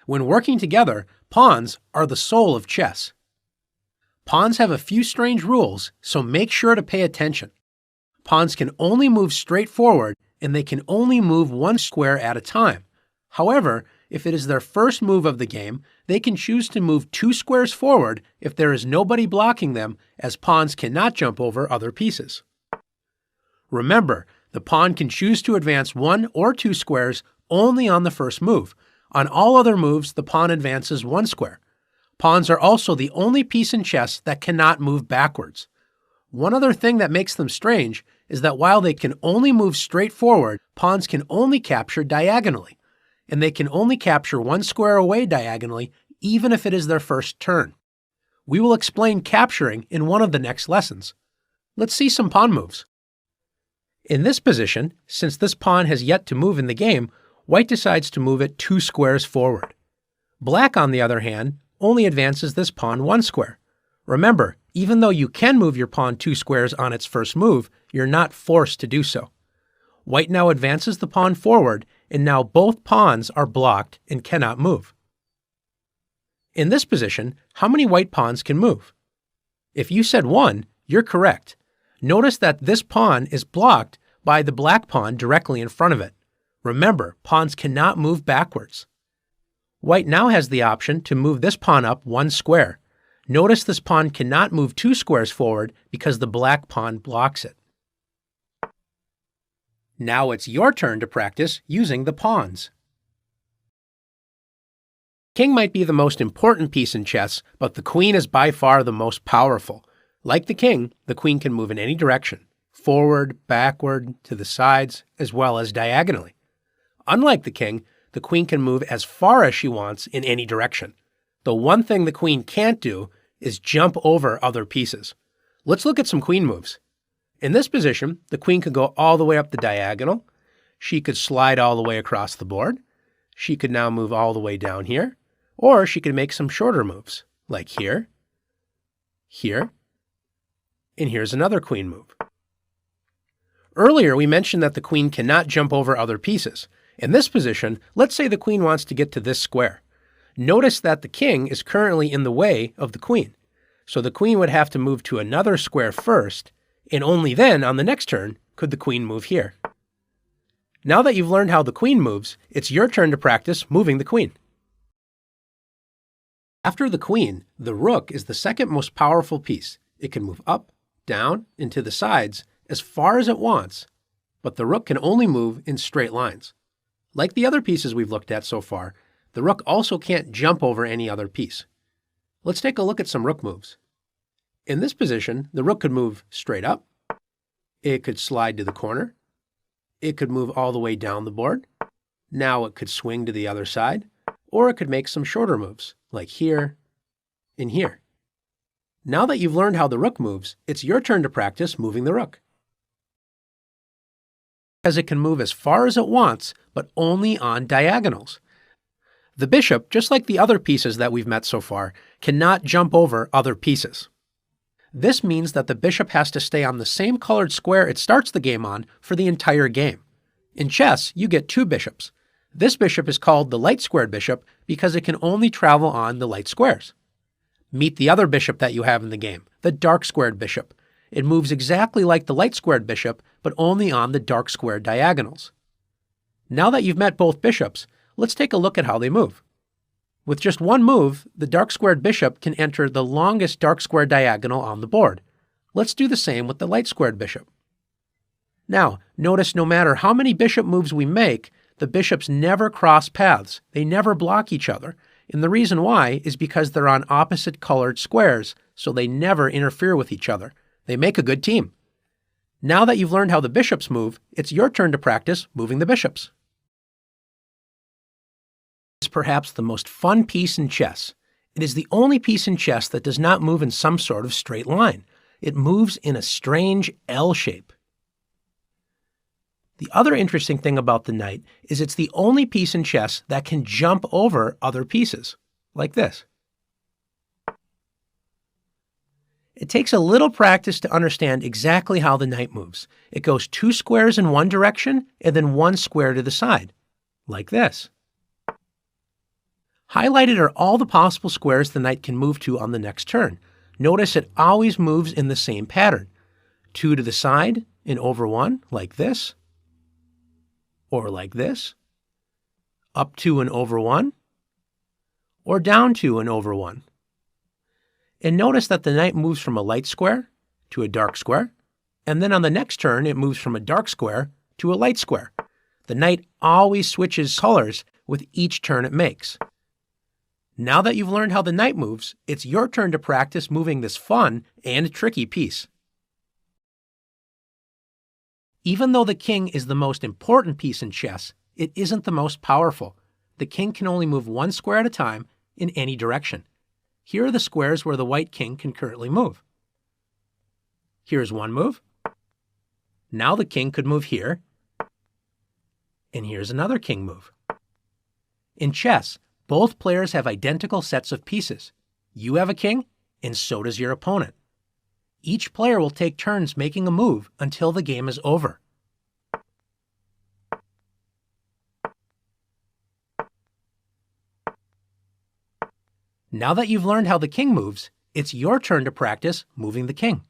When working together, pawns are the soul of chess. Pawns have a few strange rules, so make sure to pay attention. Pawns can only move straight forward, and they can only move one square at a time. However, if it is their first move of the game, they can choose to move 2 squares forward if there is nobody blocking them, as pawns cannot jump over other pieces. Remember, the pawn can choose to advance 1 or 2 squares only on the first move. On all other moves, the pawn advances 1 square. Pawns are also the only piece in chess that cannot move backwards. One other thing that makes them strange is that while they can only move straight forward, pawns can only capture diagonally, and they can only capture 1 square away diagonally even if it is their first turn. We will explain capturing in one of the next lessons. Let's see some pawn moves. In this position, since this pawn has yet to move in the game, white decides to move it 2 squares forward. Black, on the other hand, only advances this pawn 1 square. Remember, even though you can move your pawn 2 squares on its first move, you're not forced to do so. White now advances the pawn forward, and now both pawns are blocked and cannot move. In this position, how many white pawns can move? If you said 1, you're correct. Notice that this pawn is blocked by the black pawn directly in front of it. Remember, pawns cannot move backwards. White now has the option to move this pawn up 1 square. Notice this pawn cannot move 2 squares forward because the black pawn blocks it. Now it's your turn to practice using the pawns. King might be the most important piece in chess, but the queen is by far the most powerful. Like the king, the queen can move in any direction, forward, backward, to the sides, as well as diagonally. Unlike the king, the queen can move as far as she wants in any direction. The one thing the queen can't do is jump over other pieces. Let's look at some queen moves. In this position, the queen could go all the way up the diagonal. She could slide all the way across the board. She could now move all the way down here. Or she could make some shorter moves, like here, here, and here's another queen move. Earlier, we mentioned that the queen cannot jump over other pieces. In this position, let's say the queen wants to get to this square. Notice that the king is currently in the way of the queen. So the queen would have to move to another square first, and only then, on the next turn, could the queen move here. Now that you've learned how the queen moves, it's your turn to practice moving the queen. After the queen, the rook is the second most powerful piece. It can move up, down, and to the sides as far as it wants, but the rook can only move in straight lines. Like the other pieces we've looked at so far, the rook also can't jump over any other piece. Let's take a look at some rook moves. In this position, the rook could move straight up, it could slide to the corner, it could move all the way down the board, now it could swing to the other side, or it could make some shorter moves, like here and here. Now that you've learned how the rook moves, it's your turn to practice moving the rook. As it can move as far as it wants, but only on diagonals. The bishop, just like the other pieces that we've met so far, cannot jump over other pieces. This means that the bishop has to stay on the same colored square it starts the game on for the entire game. In chess, you get 2 bishops. This bishop is called the light-squared bishop because it can only travel on the light squares. Meet the other bishop that you have in the game, the dark-squared bishop. It moves exactly like the light-squared bishop, but only on the dark-squared diagonals. Now that you've met both bishops, let's take a look at how they move. With just one move, the dark-squared bishop can enter the longest dark-squared diagonal on the board. Let's do the same with the light-squared bishop. Now, notice no matter how many bishop moves we make, the bishops never cross paths. They never block each other. And the reason why is because they're on opposite colored squares, so they never interfere with each other. They make a good team. Now that you've learned how the bishops move, it's your turn to practice moving the bishops. It's perhaps the most fun piece in chess. It is the only piece in chess that does not move in some sort of straight line. It moves in a strange L shape. The other interesting thing about the knight is it's the only piece in chess that can jump over other pieces, like this. It takes a little practice to understand exactly how the knight moves. It goes 2 squares in one direction and then 1 square to the side, like this. Highlighted are all the possible squares the knight can move to on the next turn. Notice it always moves in the same pattern. 2 to the side and over 1, like this, or like this, up 2 and over 1, or down 2 and over 1. And notice that the knight moves from a light square to a dark square, and then on the next turn it moves from a dark square to a light square. The knight always switches colors with each turn it makes. Now that you've learned how the knight moves, it's your turn to practice moving this fun and tricky piece. Even though the king is the most important piece in chess, it isn't the most powerful. The king can only move one square at a time in any direction. Here are the squares where the white king can currently move. Here's one move. Now the king could move here, and here's another king move. In chess, both players have identical sets of pieces. You have a king, and so does your opponent. Each player will take turns making a move until the game is over. Now that you've learned how the king moves, it's your turn to practice moving the king.